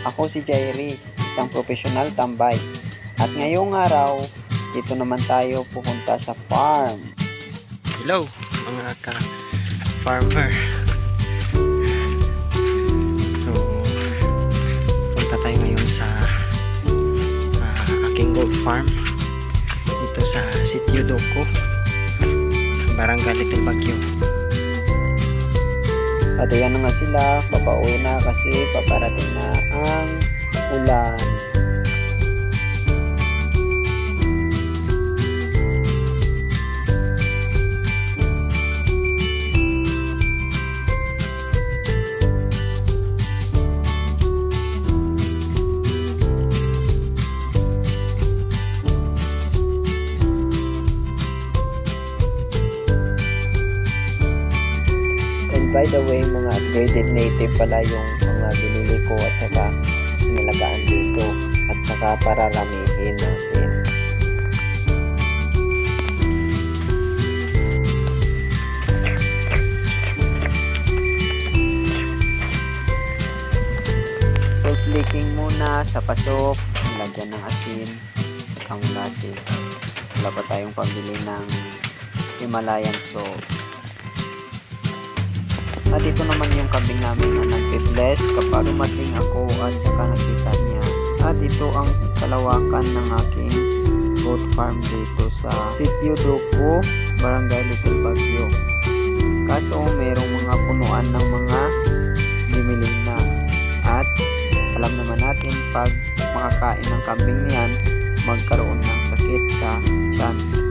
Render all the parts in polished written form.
Ako si Jairi, isang profesional tambay. At ngayong araw, dito naman tayo pupunta sa farm. Hello mga ka-farmer. So, punta tayo ngayon sa aking goat farm dito sa Sitio Doko, Barangay Little Baguio. At ayan na nga sila, papauwi na kasi paparating na ang ulan. By the way, mga upgraded native pala yung mga binili ko at saka nilagaan dito at saka pararamihin natin. Salt licking muna sa pasok, lagyan ng asin, ang lasis. Wala pa tayong pambili ng Himalayan salt. At ito naman yung kambing namin na nagpe-bless kapag dumating ako at saka nakita niya. At ito ang kalawakan ng aking goat farm dito sa Sitio Doko, Barangay Little Baguio. Kaso mayroong mga punuan ng mga bimiling na. At alam naman natin pag makakain ng kambing niyan, magkaroon ng sakit sa tiyan.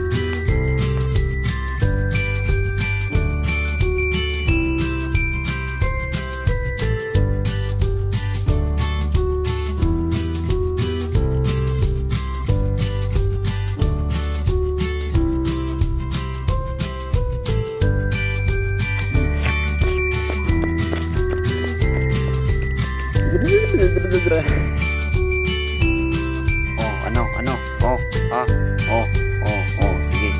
Sige.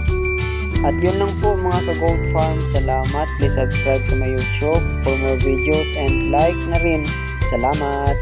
At yun lang po mga ka-goat farm. Salamat. Please subscribe to my YouTube for more videos and like na rin. Salamat.